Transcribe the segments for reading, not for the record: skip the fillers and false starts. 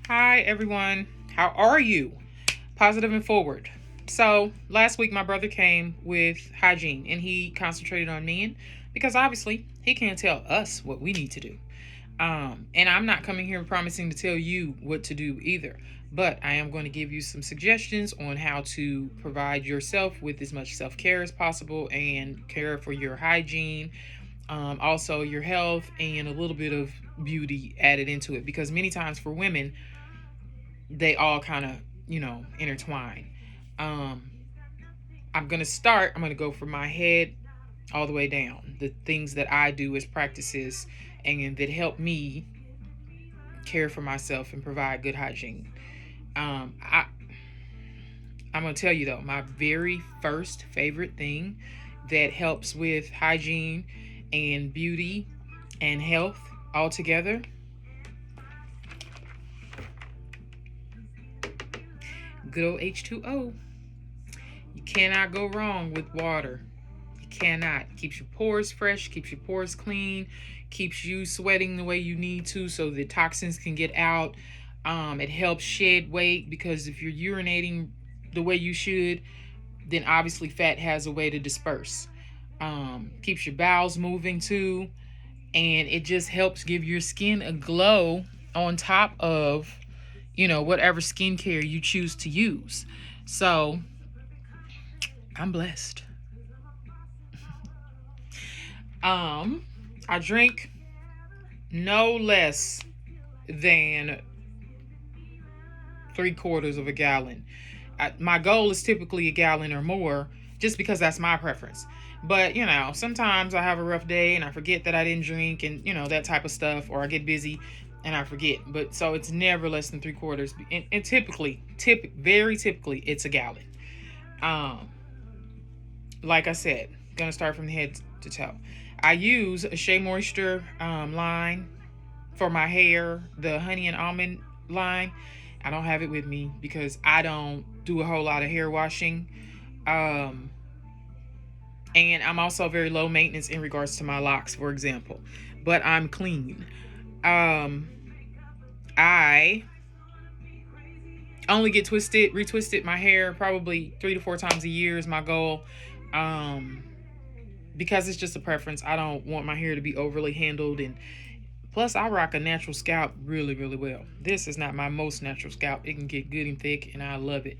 Hi, everyone. How are you? Positive and forward. So, last week my brother came with hygiene and he concentrated on men because obviously he can't tell us what we need to do. And I'm not coming here promising to tell you what to do either, but I am going to give you some suggestions on how to provide yourself with as much self care as possible and care for your hygiene, also your health, and a little bit of beauty added into it because many times for women, they all kind of, intertwine. Um, I'm going to go from my head all the way down. The things that I do as practices and that help me care for myself and provide good hygiene. I'm going to tell you though, my very first favorite thing that helps with hygiene and beauty and health all together, good old H2O. You cannot go wrong with water. You cannot. Keeps your pores fresh, keeps your pores clean, keeps you sweating the way you need to so the toxins can get out. It helps shed weight because if you're urinating the way you should, then obviously fat has a way to disperse. Keeps your bowels moving too, and it just helps give your skin a glow on top of, whatever skincare you choose to use. So I'm blessed. I drink no less than 3/4 of a gallon. My goal is typically a gallon or more, just because that's my preference. But sometimes I have a rough day and I forget that I didn't drink, and that type of stuff, or I get busy and I forget. But so it's never less than 3/4, and very typically, it's a gallon. Um, like I said, gonna start from the head to toe. I use a Shea Moisture line for my hair, the honey and almond line. I don't have it with me because I don't do a whole lot of hair washing. Um, and I'm also very low maintenance in regards to my locks, for example. But I'm clean. Um, I only get retwisted my hair probably 3 to 4 times a year is my goal. Um, because it's just a preference. I don't want my hair to be overly handled, and plus I rock a natural scalp really, really well. This is not my most natural scalp. It can get good and thick and I love it.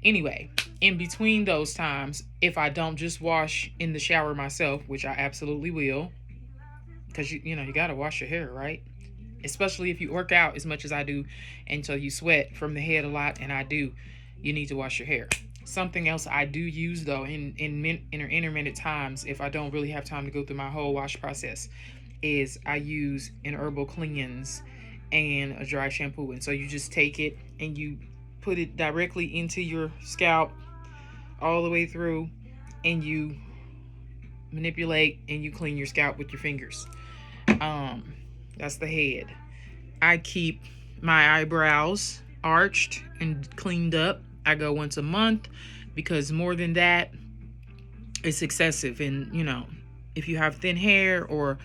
Anyway, in between those times, if I don't just wash in the shower myself, which I absolutely will, because you got to wash your hair, right? Especially if you work out as much as I do, and so you sweat from the head a lot, and I do, you need to wash your hair. Something else I do use though in intermittent times, if I don't really have time to go through my whole wash process, is I use an herbal cleanse and a dry shampoo. And so you just take it and you put it directly into your scalp all the way through, and you manipulate and you clean your scalp with your fingers. That's the head. I keep my eyebrows arched and cleaned up. I go once a month because more than that, it's excessive. And, if you have thin hair or,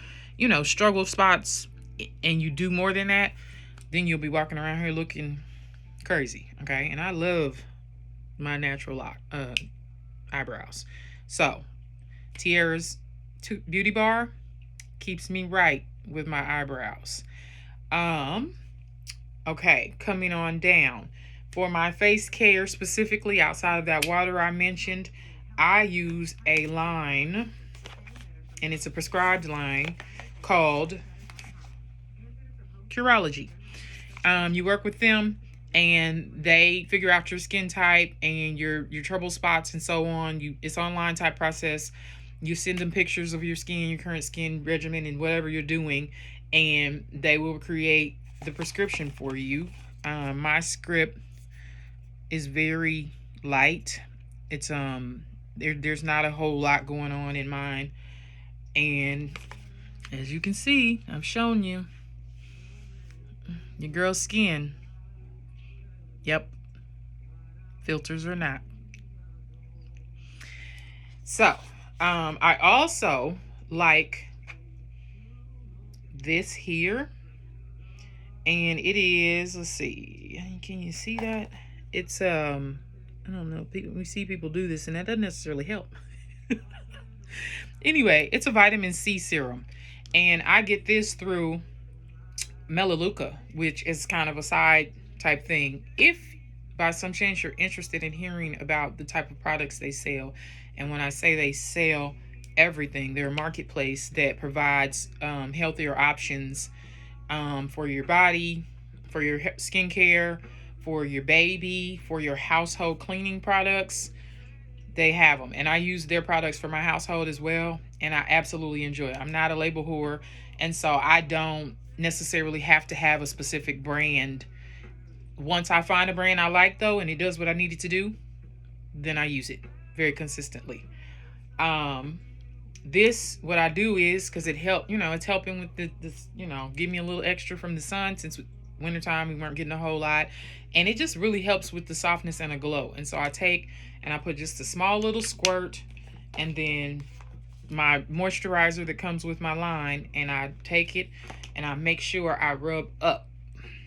struggle spots and you do more than that, then you'll be walking around here looking crazy. Okay. And I love my natural eyebrows. So, Tiara's Beauty Bar keeps me right with my eyebrows. Okay, coming on down. For my face care specifically, outside of that water I mentioned, I use a line, and it's a prescribed line called Curology. You work with them, and they figure out your skin type and your trouble spots and so on. It's online type process. You send them pictures of your skin, your current skin regimen, and whatever you're doing, and they will create the prescription for you. My script is very light. It's there's not a whole lot going on in mine, and as you can see, I've shown you your girl's skin. Yep, filters or not. So, I also like this here, And it is, let's see, can you see that? It's I don't know, we see people do this and that doesn't necessarily help. Anyway, it's a vitamin C serum, and I get this through Melaleuca, which is kind of a side type thing. If by some chance you're interested in hearing about the type of products they sell, and when I say they sell everything, they're a marketplace that provides healthier options for your body, for your skincare, for your baby, for your household cleaning products. They have them, and I use their products for my household as well, and I absolutely enjoy it. I'm not a label whore, and so I don't necessarily have to have a specific brand. Once I find a brand I like, though, and it does what I need it to do, then I use it very consistently. This, what I do is, because it's helping with this, give me a little extra from the sun, since wintertime we weren't getting a whole lot, and it just really helps with the softness and a glow. And so I take and I put just a small little squirt, and then my moisturizer that comes with my line, and I take it and I make sure I rub up,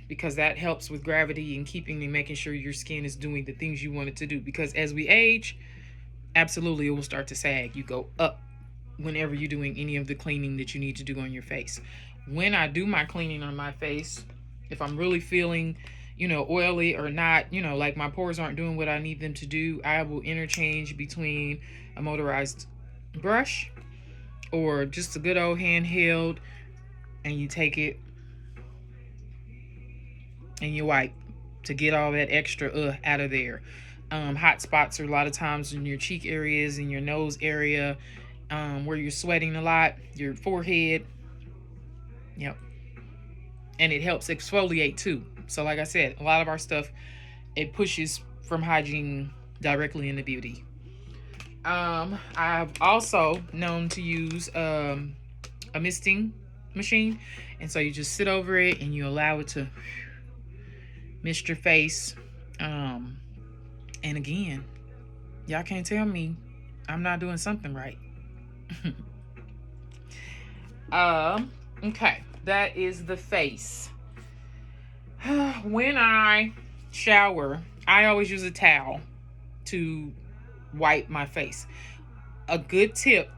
because that helps with gravity and making sure your skin is doing the things you want it to do. Because as we age, absolutely, it will start to sag. You go up whenever you're doing any of the cleaning that you need to do on your face. When I do my cleaning on my face, if I'm really feeling, oily or not, like my pores aren't doing what I need them to do, I will interchange between a motorized brush or just a good old handheld, and you take it and you wipe to get all that extra out of there. Hot spots are a lot of times in your cheek areas, in your nose area, where you're sweating a lot, your forehead. Yep. And it helps exfoliate too. So like I said, a lot of our stuff, it pushes from hygiene directly into beauty. I've also known to use a misting machine. And so you just sit over it and you allow it to mist your face. And again, y'all can't tell me I'm not doing something right. Okay, that is the face. When I shower, I always use a towel to wipe my face. A good tip,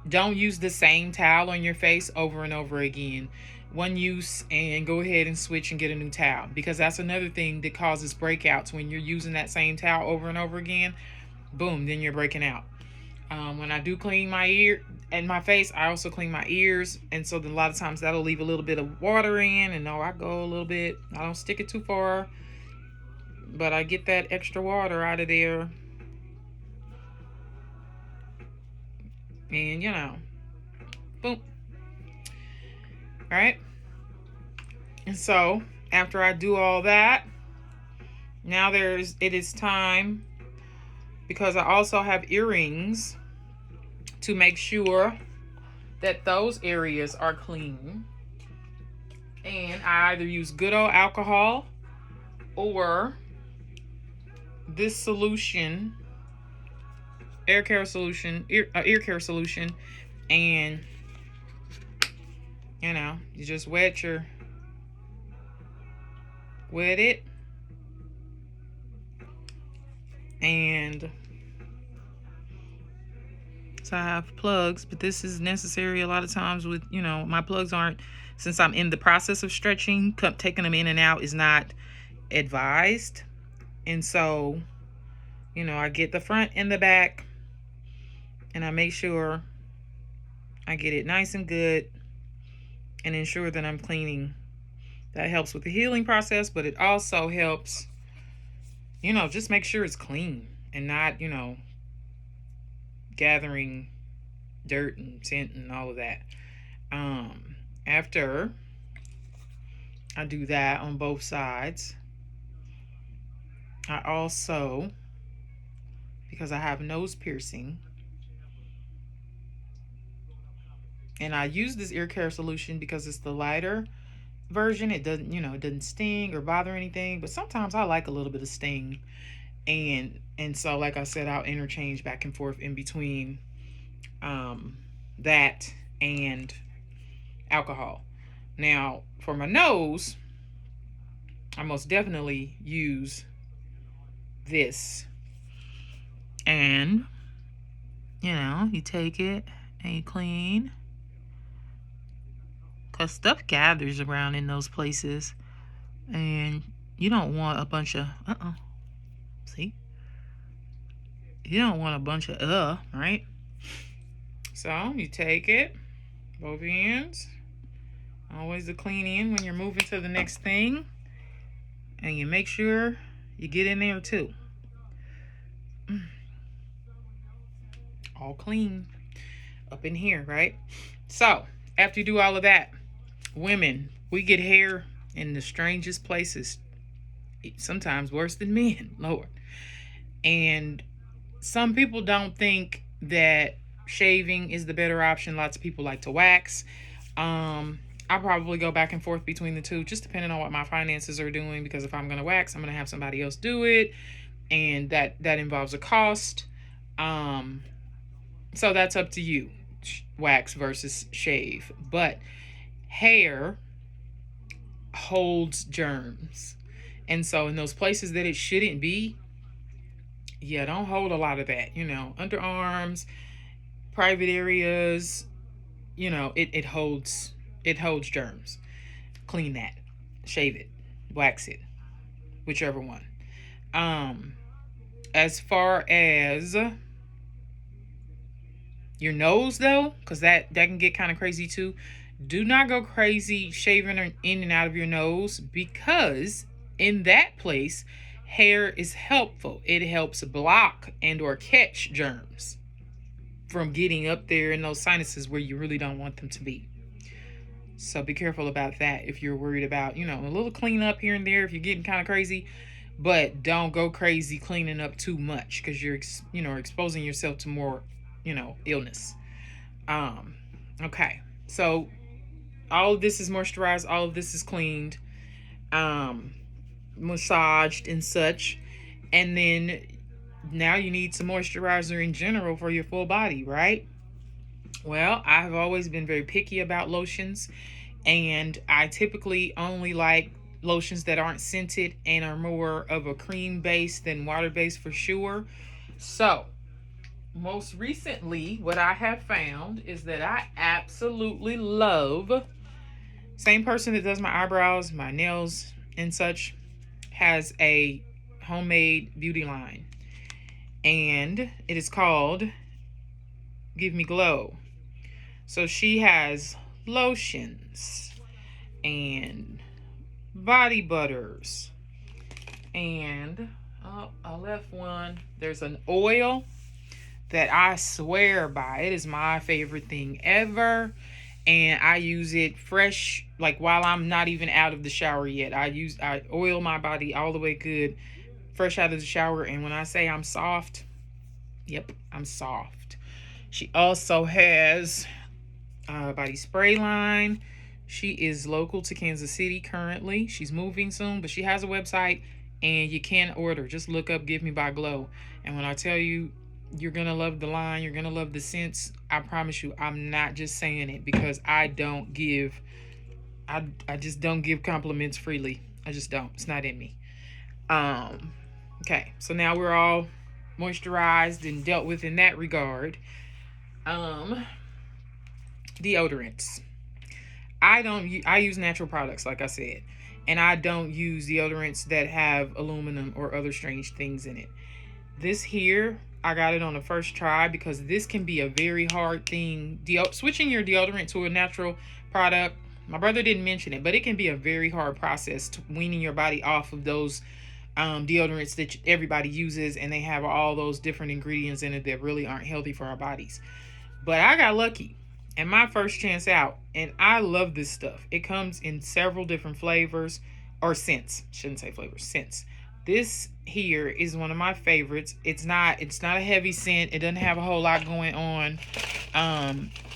don't use the same towel on your face over and over again. One use, and go ahead and switch and get a new towel, because that's another thing that causes breakouts. When you're using that same towel over and over again, boom, then you're breaking out. When I do clean my ear and my face, I also clean my ears, and so a lot of times that'll leave a little bit of water in, and I go a little bit, I don't stick it too far, but I get that extra water out of there. And boom. All right. And so after I do all that, now it is time, because I also have earrings, to make sure that those areas are clean. And I either use good old alcohol or this solution, ear care solution, and you just wet it, and so I have plugs, but this is necessary a lot of times with, my plugs aren't, since I'm in the process of stretching, taking them in and out is not advised. And so, I get the front and the back, and I make sure I get it nice and good and ensure that I'm cleaning. That helps with the healing process, but it also helps, just make sure it's clean and not, gathering dirt and scent and all of that. After I do that on both sides, I also, because I have nose piercing, and I use this ear care solution because it's the lighter version. It doesn't, it doesn't sting or bother anything, but sometimes I like a little bit of sting. And so, like I said, I'll interchange back and forth in between that and alcohol. Now, for my nose, I most definitely use this. And, you take it and you clean. Because stuff gathers around in those places. And you don't want a bunch of, see? You don't want a bunch of, right? So, you take it, both ends. Always the clean end when you're moving to the next thing. And you make sure you get in there too. All clean up in here, right? So, after you do all of that, women, we get hair in the strangest places. Sometimes worse than men, Lord. And some people don't think that shaving is the better option. Lots of people like to wax. I'll probably go back and forth between the two, just depending on what my finances are doing. Because if I'm going to wax, I'm going to have somebody else do it. And that involves a cost. So that's up to you, wax versus shave. But hair holds germs. And so in those places that it shouldn't be, don't hold a lot of that. Underarms, private areas, it holds germs. Clean that. Shave it. Wax it. Whichever one. As far as your nose, though, because that can get kind of crazy too. Do not go crazy shaving in and out of your nose, because in that place, hair is helpful. It helps block and or catch germs from getting up there in those sinuses where you really don't want them to be. So be careful about that if you're worried about, a little cleanup here and there if you're getting kind of crazy. But don't go crazy cleaning up too much, because you're, exposing yourself to more, illness. Okay. So all of this is moisturized. All of this is cleaned, massaged and such. And then now you need some moisturizer in general for your full body, right? Well, I've always been very picky about lotions, and I typically only like lotions that aren't scented and are more of a cream base than water base for sure. So most recently, what I have found is that I absolutely love, same person that does my eyebrows, my nails and such, has a homemade beauty line, and it is called Give Me Glow. So she has lotions and body butters, and I left one. There's an oil that I swear by. It is my favorite thing ever. And I use it fresh, like while I'm not even out of the shower yet. I oil my body all the way good, fresh out of the shower. And when I say I'm soft, yep, I'm soft. She also has a body spray line. She is local to Kansas City currently. She's moving soon, but she has a website and you can order. Just look up Give Me by Glow. And when I tell you, you're going to love the line, you're going to love the scents, I promise you, I'm not just saying it because I just don't give compliments freely. I just don't. It's not in me. Okay, so now we're all moisturized and dealt with in that regard. Deodorants. I use natural products, like I said, and I don't use deodorants that have aluminum or other strange things in it. This here, I got it on the first try because this can be a very hard thing. Switching your deodorant to a natural product, my brother didn't mention it, but it can be a very hard process to weaning your body off of those deodorants that everybody uses, and they have all those different ingredients in it that really aren't healthy for our bodies. But I got lucky and my first chance out, and I love this stuff. It comes in several different flavors or scents. Shouldn't say flavors, scents. This here is one of my favorites. It's not a heavy scent. It doesn't have a whole lot going on.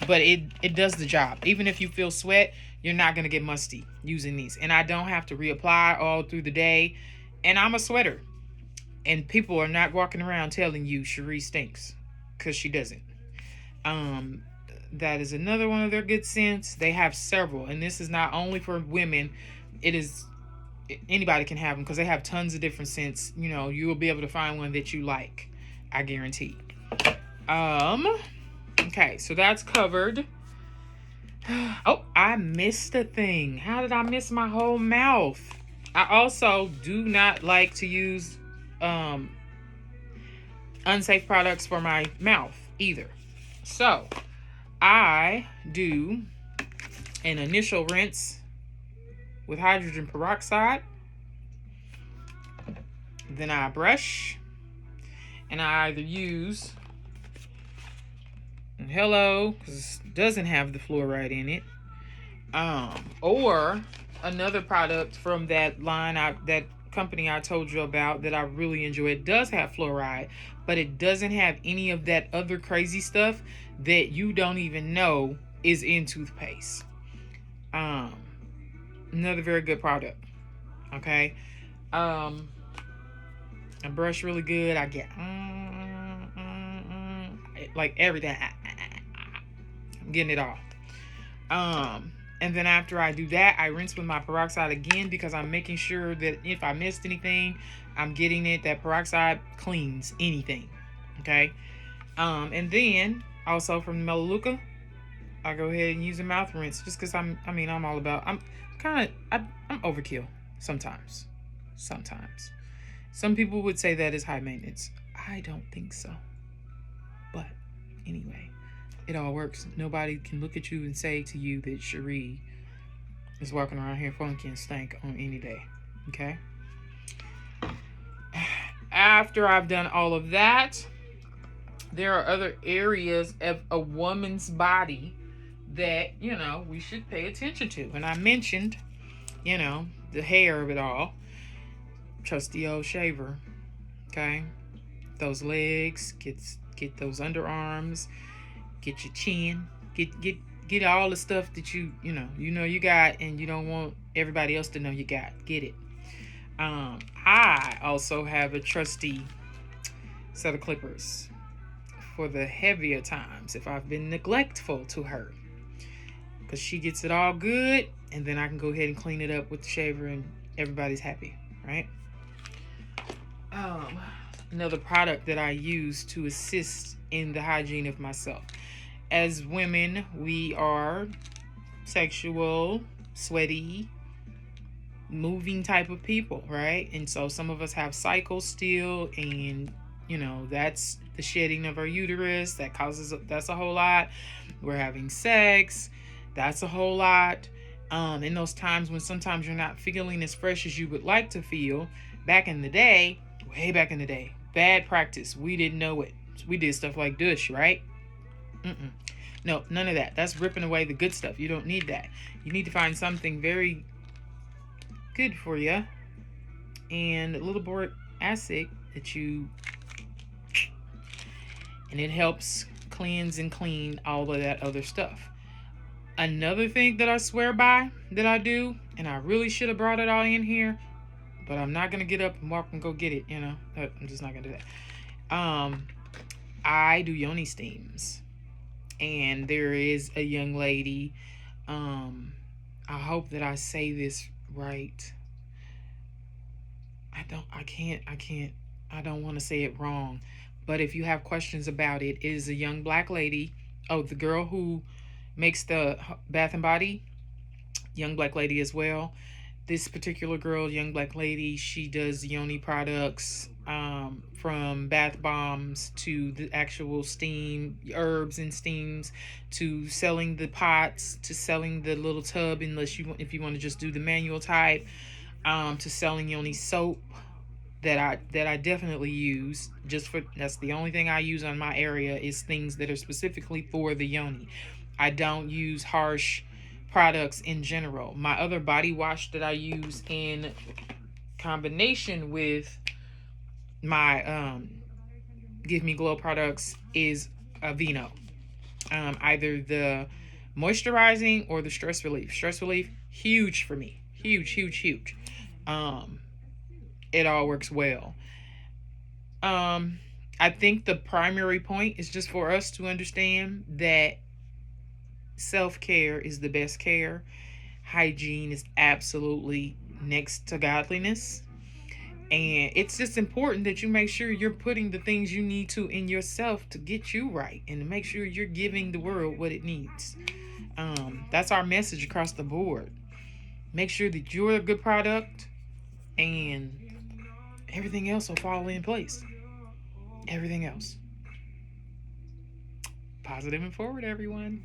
But it does the job. Even if you feel sweat, you're not going to get musty using these. And I don't have to reapply all through the day. And I'm a sweater. And people are not walking around telling you Cherie stinks, because she doesn't. That is another one of their good scents. They have several. And this is not only for women. It is anybody can have them because they have tons of different scents. You know, you will be able to find one that you like, I guarantee. Okay, so that's covered. Oh, I missed a thing. How did I miss my whole mouth? I also do not like to use unsafe products for my mouth either. So I do an initial rinse with hydrogen peroxide. Then I brush, and I either use Hello, because it doesn't have the fluoride in it, or another product from that line, that company I told you about that I really enjoy. It does have fluoride, but it doesn't have any of that other crazy stuff that you don't even know is in toothpaste. Another very good product. Okay. I brush really good. I get like everything. I'm getting it all. And then after I do that, I rinse with my peroxide again because I'm making sure that if I missed anything, I'm getting it. That peroxide cleans anything. Okay. And then also from Melaleuca, I go ahead and use a mouth rinse just because I'm all about, I'm overkill sometimes. Some people would say that is high maintenance. I don't think so. But anyway, it all works. Nobody can look at you and say to you that Cherie is walking around here funky and stank on any day. Okay? After I've done all of that, there are other areas of a woman's body that, we should pay attention to. And I mentioned, the hair of it all. Trusty old shaver. Okay? Those legs, get those underarms, get your chin, get all the stuff that you got, and you don't want everybody else to know you got. Get it. I also have a trusty set of clippers for the heavier times if I've been neglectful to her, because she gets it all good, and then I can go ahead and clean it up with the shaver, and everybody's happy, right? Another product that I use to assist in the hygiene of myself. As women, we are sexual, sweaty, moving type of people, right? And so some of us have cycles still, and that's the shedding of our uterus. That's a whole lot. We're having sex. That's a whole lot. In those times when sometimes you're not feeling as fresh as you would like to feel. Back in the day, way back in the day, bad practice. We didn't know it. We did stuff like douche, right? No, none of that. That's ripping away the good stuff. You don't need that. You need to find something very good for you, and a little boric acid and it helps cleanse and clean all of that other stuff. Another thing that I swear by that I do, and I really should have brought it all in here, but I'm not gonna get up and walk and go get it. I'm just not gonna do that. I do yoni steams, and there is a young lady. I hope that I say this right. I don't want to say it wrong, but if you have questions about it, it is a young black lady. Oh, the girl who makes the Bath and Body, young black lady as well. This particular girl, young black lady, she does yoni products, from bath bombs to the actual steam, herbs and steams, to selling the pots, to selling the little tub, if you want to just do the manual type, to selling yoni soap that I definitely use. That's the only thing I use on my area is things that are specifically for the yoni. I don't use harsh products in general. My other body wash that I use in combination with my Give Me Glow products is Aveeno. Either the moisturizing or the stress relief. Stress relief, huge for me. Huge. It all works well. I think the primary point is just for us to understand that self-care is the best care. Hygiene is absolutely next to godliness. And it's just important that you make sure you're putting the things you need to in yourself to get you right and to make sure you're giving the world what it needs. That's our message across the board. Make sure that you're a good product, and everything else will fall in place. Everything else. Positive and forward, everyone.